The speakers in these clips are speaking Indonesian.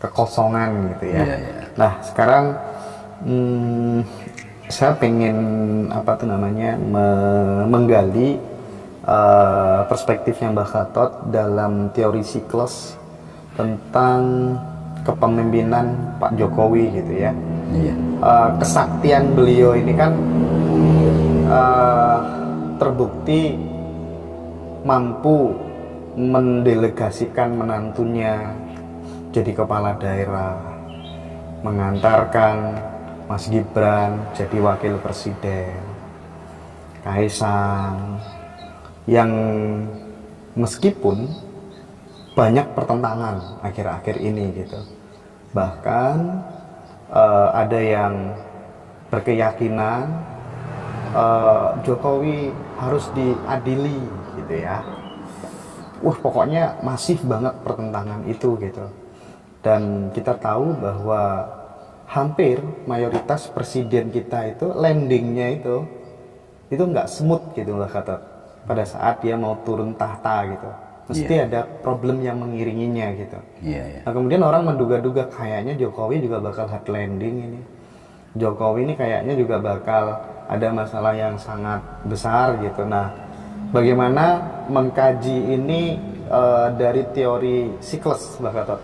kekosongan gitu ya. Iya, iya. Nah sekarang saya pengen menggali perspektifnya Mbah Khatot dalam teori siklus tentang kepemimpinan Pak Jokowi gitu ya. Iya. Kesaktian beliau ini kan terbukti mampu mendelegasikan menantunya jadi kepala daerah, mengantarkan Mas Gibran jadi wakil presiden, Kaisang, yang meskipun banyak pertentangan akhir-akhir ini gitu, bahkan ada yang berkeyakinan Jokowi harus diadili gitu ya. Pokoknya masif banget pertentangan itu gitu. Dan kita tahu bahwa hampir mayoritas presiden kita itu landingnya itu nggak smooth gitu lah kata, pada saat dia mau turun tahta gitu, mesti ada problem yang mengiringinya gitu. Nah kemudian orang menduga-duga kayaknya Jokowi juga bakal hard landing ini. Jokowi ini kayaknya juga bakal ada masalah yang sangat besar gitu. Nah bagaimana mengkaji ini dari teori siklus, Mbak Khatot?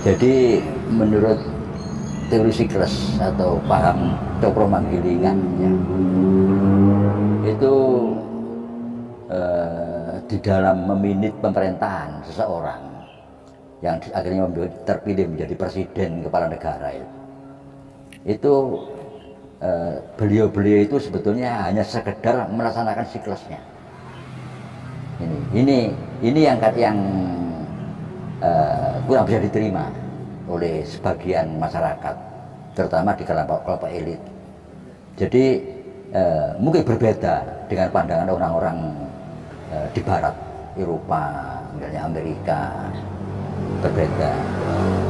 Jadi menurut teori siklus atau paham Cokro-Manggilingan ya, itu di dalam meminit pemerintahan seseorang yang akhirnya terpilih menjadi presiden kepala negara itu beliau-beliau itu sebetulnya hanya sekedar melaksanakan siklusnya. Ini yang kurang bisa diterima oleh sebagian masyarakat, terutama di kelompok elit. Jadi mungkin berbeda dengan pandangan orang-orang di Barat, Eropa, misalnya Amerika, berbeda.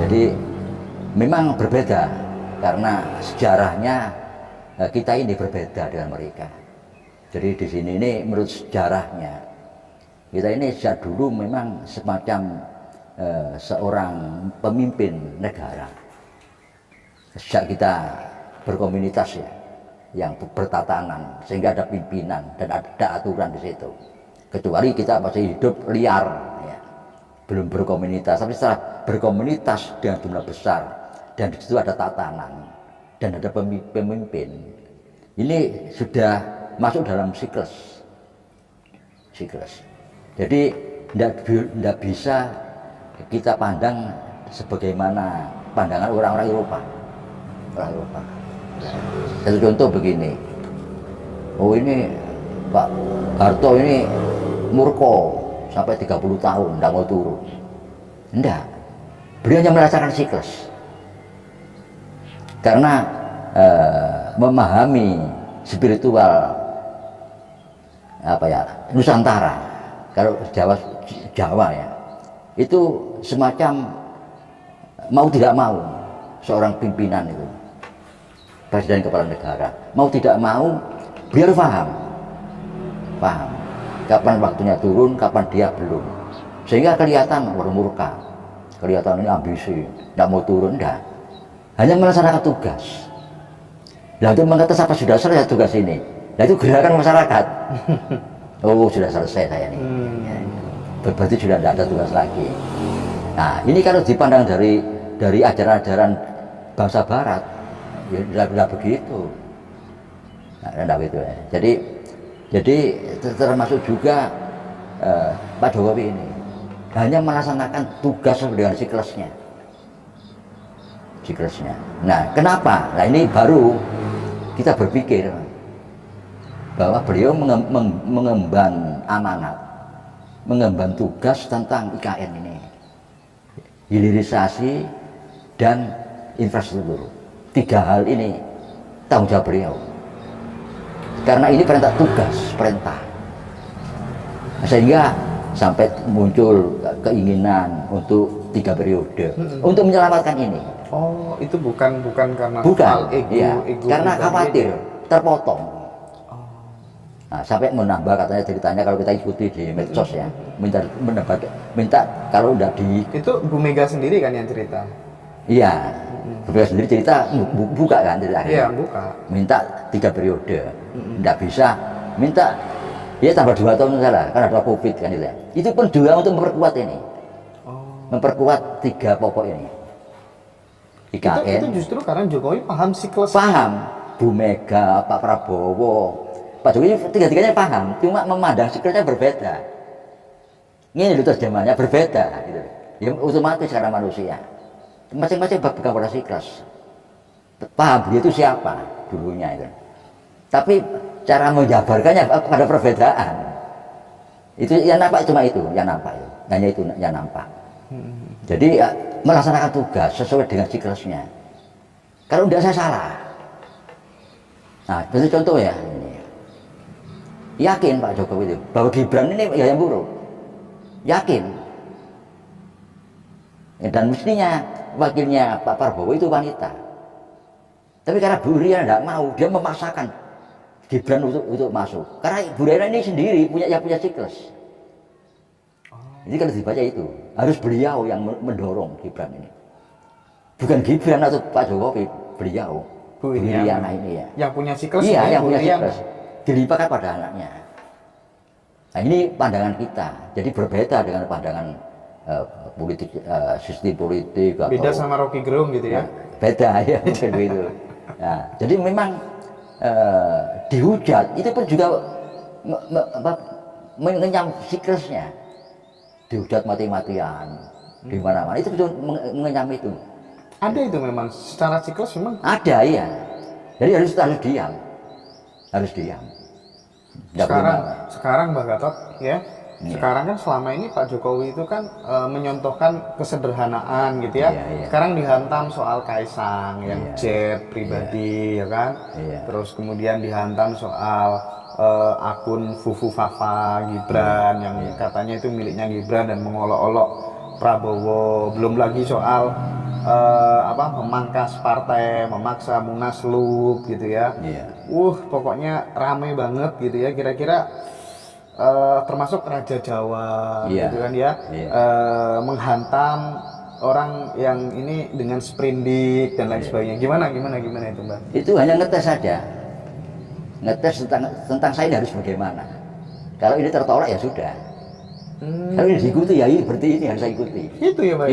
Jadi memang berbeda karena sejarahnya kita ini berbeda dengan mereka. Jadi di sini ini menurut sejarahnya kita ini sejak dulu memang semacam seorang pemimpin negara. Sejak kita berkomunitas ya, yang bertatanan sehingga ada pimpinan dan ada aturan di situ. Kecuali kita masih hidup liar ya, belum berkomunitas. Tapi setelah berkomunitas dengan jumlah besar dan di situ ada tatanan dan ada pemimpin, ini sudah masuk dalam siklus. Jadi tidak bisa kita pandang sebagaimana pandangan orang-orang Eropa. Satu contoh begini, ini Pak Harto ini murko sampai 30 tahun tidak mau turun. Enggak, beliau hanya merasakan siklus karena memahami spiritual Nusantara. Kalau Jawa ya, itu semacam mau tidak mau seorang pimpinan itu, presiden kepala negara, mau tidak mau biar paham kapan waktunya turun, kapan dia belum, sehingga kelihatan murka, kelihatan ini ambisi, tidak mau turun, enggak, hanya melaksanakan tugas. Nah untuk mengatas apa sudah selesai tugas ini, nah itu gerakan masyarakat. Oh sudah selesai saya ini. Berarti sudah tidak ada tugas lagi. Nah ini kalau dipandang dari ajaran-ajaran bangsa Barat, ya tidak begitu. Tidak begitu ya. Jadi termasuk juga Pak Jokowi ini hanya melaksanakan tugas dengan siklusnya. Nah kenapa? Nah ini baru kita berpikir bahwa beliau mengemban amanat, mengemban tugas tentang IKN ini, hilirisasi dan infrastruktur. 3 hal ini tanggung jawab beliau, karena ini perintah, sehingga sampai muncul keinginan untuk 3 periode untuk menyelamatkan ini. Oh, itu bukan karena Bukan, hal ego, iya. ego Karena pribadi khawatir ya? terpotong. Nah, sampai menambah katanya ceritanya kalau kita ikuti di medsos ya, minta kalau udah di Itu Bu Mega sendiri kan yang cerita? iya, beliau sendiri cerita buka kan ceritanya. Iya, buka. Minta 3 periode, nggak bisa, minta ya tambah 2 tahun salah, kan ada COVID kan itu ya. Itu pun juga untuk memperkuat ini, memperkuat 3 pokok ini. IKN, Itu justru karena Jokowi paham siklus. paham, Bu Mega, Pak Prabowo, Pak Jokowi tiga-tiganya paham, cuma memandang siklusnya berbeda. Ini dulu terjemahannya berbeda, gitu. Ya otomatis karena manusia. Masing-masing bukan pada siklus. Paham dia itu siapa dulunya itu. Tapi cara menjabarkannya pada perbedaan. Itu yang nampak cuma itu, yang nampak itu. Hanya itu yang nampak. Jadi ya, melaksanakan tugas sesuai dengan siklusnya. Kalau tidak saya salah. Nah, itu contoh ya. Ini. Yakin Pak Jokowi itu bahwa Gibran ini ya yang buruk. Yakin. Dan mestinya wakilnya Pak Prabowo itu wanita. Tapi karena Bu Riana tidak mau, dia memaksakan Gibran untuk masuk. Karena Bu Riana ini sendiri punya siklus. Jadi kalau dibaca itu harus beliau yang mendorong Gibran ini. Bukan Gibran atau Pak Jokowi, beliau. Bu Riana ini ya. Yang punya siklus. Iya, yang punya siklus. Dilimpahkan pada anaknya. Nah ini pandangan kita. Jadi berbeda dengan pandangan politik, sistem politik. Beda sama Rocky Gerung gitu ya? Beda ya mungkin begitu. Nah, jadi memang dihujat itu pun juga mengenyam siklusnya. Dihujat mati-matian di mana-mana itu betul mengenyam itu. Ada itu memang secara siklus memang. Ada iya. Jadi harus diam. Harus diam. Sekarang Mbak Gatot ya. Sekarang kan selama ini Pak Jokowi itu kan menyontohkan kesederhanaan gitu ya. Sekarang dihantam soal Kaisang yang jet pribadi ya kan. Terus kemudian dihantam soal akun Fufu Fafa Gibran yang katanya itu miliknya Gibran dan mengolok-olok Prabowo. Belum lagi soal memangkas partai, memaksa Munaslup gitu ya. Pokoknya rame banget gitu ya. Kira-kira termasuk Raja Jawa gitu kan ya, menghantam orang yang ini dengan sprindik dan lain sebagainya. Gimana itu Mbak? Itu hanya ngetes saja, ngetes tentang saya ini harus bagaimana. Kalau ini tertolak ya sudah. Kalau ini diikuti ya berarti ini harus saya ikuti. Itu ya Mbak.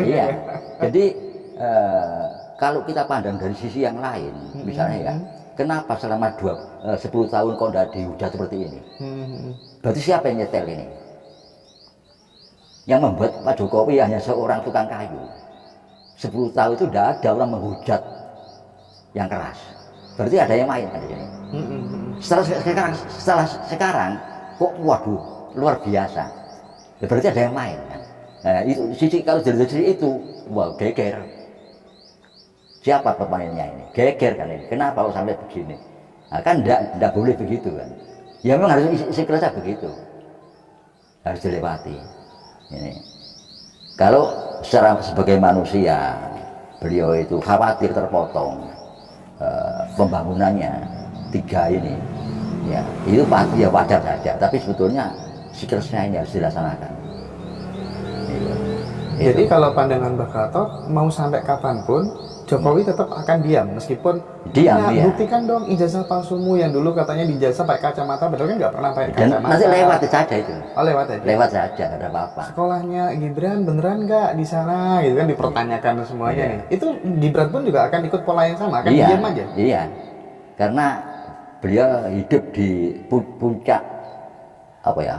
Iya. Jadi kalau kita pandang dari sisi yang lain, misalnya ya. Kenapa selama 10 tahun kok tidak dihujat seperti ini? Berarti siapa yang nyetel ini? Yang membuat Pak Jokowi hanya seorang tukang kayu. 10 tahun itu tidak ada orang menghujat yang keras. Berarti ada yang main kan di sini. Setelah sekarang kok waduh luar biasa. Ya, berarti ada yang main kan. Nah, itu kalau dari sisi itu wah geger. Siapa pemainnya ini? Geger kan ini. Kenapa kok sampai begini? Nah, kan enggak boleh begitu kan. Ya memang harus siklusnya begitu. Harus dilewati. Ini. Kalau sebagai manusia, beliau itu khawatir terpotong pembangunannya 3 ini. Ya, itu pasti ya wajar saja, tapi sebetulnya siklusnya ini harus dilaksanakan. Jadi kalau pandangan Mbak Gatot mau sampai kapanpun Jokowi tetap akan diam meskipun buktikan dong ijazah palsumu yang dulu katanya di ijazah pakai kacamata, betul kan nggak pernah pakai kacamata. Nanti lewat saja itu. Oh lewat aja. Lewat saja, nggak ada apa-apa. Sekolahnya Gibran beneran nggak di sana, gitu kan dipertanyakan semuanya nih. Itu Gibran pun juga akan ikut pola yang sama, akan diam aja. Iya, karena beliau hidup di puncak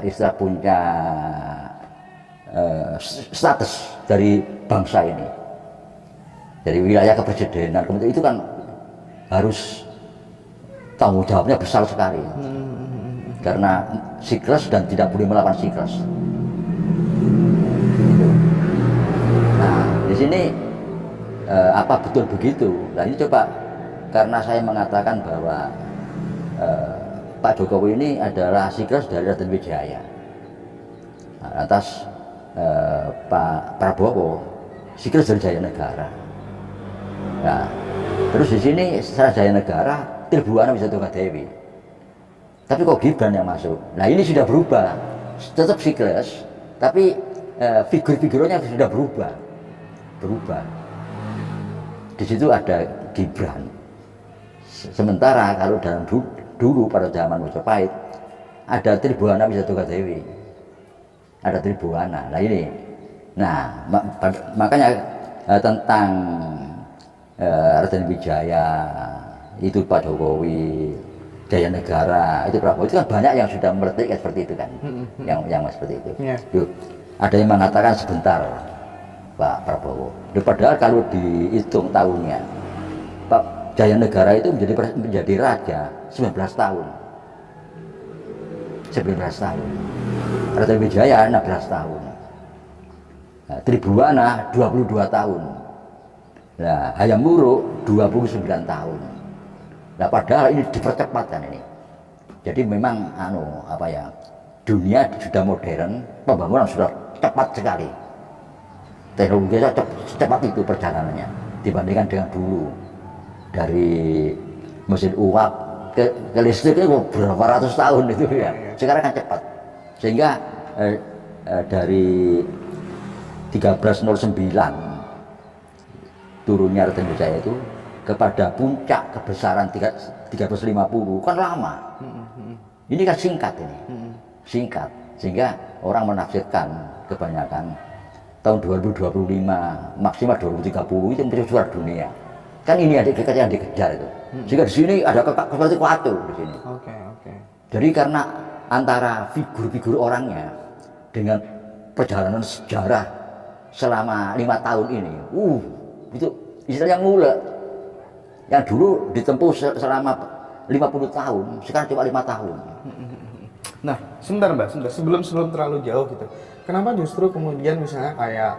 istilah puncak status dari bangsa ini. Dari wilayah kepresidenan, kemudian itu kan harus tanggung jawabnya besar sekali. Karena siklus dan tidak boleh melawan siklus. Nah, di sini apa betul begitu? Nah ini coba, karena saya mengatakan bahwa Pak Jokowi ini adalah siklus dari Raden Wijaya. Nah, atas Pak Prabowo siklus dari Jaya Negara. Nah, terus di sini Sarajaya Negara Tirbuana Wisatukadewi. Tapi kok Gibran yang masuk? Nah ini sudah berubah, tetap siklus, tapi figur-figurnya sudah berubah. Di situ ada Gibran. Sementara kalau dalam dulu pada zaman Majapahit ada Tirbuana Wisatukadewi, ada Tirbuana. Nah ini, makanya tentang Raden Wijaya itu Pak Jokowi, Jaya Negara itu Prabowo itu kan banyak yang sudah meletik seperti itu kan, yang seperti itu. Yeah. Yuk, ada yang mengatakan sebentar Pak Prabowo. Padahal kalau dihitung tahunnya, Pak Jaya Negara itu menjadi raja 19 tahun. 19 tahun. Raden Wijaya 16 tahun. Nah, Tribhuwana 22 tahun. Nah, Hayam Wuruk 29 tahun. Nah, padahal ini dipercepat kan ini. Jadi memang dunia sudah modern, pembangunan sudah cepat sekali. Teknologinya cepat itu perjalanannya dibandingkan dengan dulu. Dari mesin uap ke listrik itu berapa ratus tahun itu ya. Sekarang kan cepat. Sehingga dari 1309 turunnya Raden Wijaya itu kepada puncak kebesaran 1350 kan lama. Ini kan singkat ini. Singkat. Sehingga orang menafsirkan kebanyakan tahun 2025 maksimal 2030 itu menjadi juara dunia. Kan ini ada yang dikejar itu. Sehingga di sini ada seperti kuatu di sini. Oke. Jadi karena antara figur-figur orangnya dengan perjalanan sejarah selama 5 tahun ini, itu istilahnya ngulek. Yang dulu ditempuh selama 50 tahun, sekarang cuma 5 tahun. Nah, sebentar Mbak, sebelum terlalu jauh gitu. Kenapa justru kemudian misalnya kayak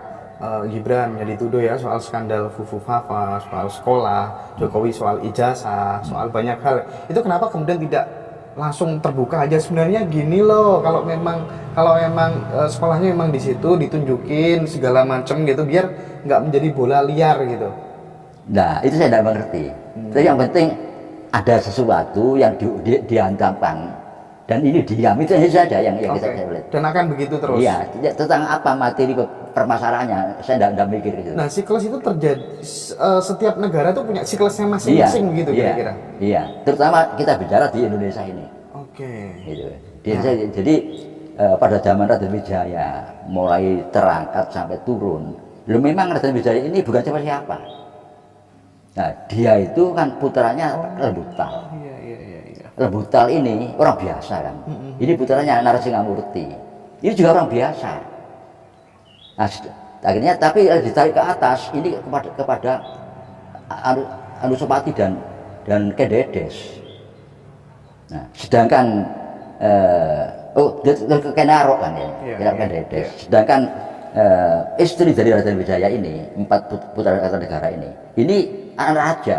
Gibran yang dituduh ya soal skandal Fufu Fafa, soal sekolah, Jokowi soal ijazah, soal banyak hal. Itu kenapa kemudian tidak langsung terbuka aja sebenarnya gini loh, kalau memang sekolahnya memang di situ ditunjukin segala macam gitu biar nggak menjadi bola liar gitu. Nah, itu saya tidak mengerti. Tapi yang penting ada sesuatu yang dihantamkan dan ini diam, itu saja yang kita lihat. Dan akan begitu terus. Iya, tentang apa materi permasalahannya saya tidak mikir gitu. Nah, siklus itu terjadi setiap negara tuh punya siklusnya masing-masing gitu kira-kira. Iya, terutama kita bicara di Indonesia ini. Oke. Gitu. Jadi pada zaman Raden Wijaya mulai terangkat sampai turun, memang Raden Wijaya ini bukan siapa-siapa. Nah, dia itu kan putranya Lembutal. Iya. Lembutal ini orang biasa kan. Ini putranya Narasingamurti. Ini juga orang biasa. Nah, akhirnya tapi ditarik ke atas ini kepada Anusapati dan Kededes. Nah, sedangkan Kenarok kan ya, Kededes. Sedangkan istri dari Raden Wijaya ini, 4 putra Kartanegara ini anak raja,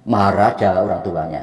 maharaja orang tuanya.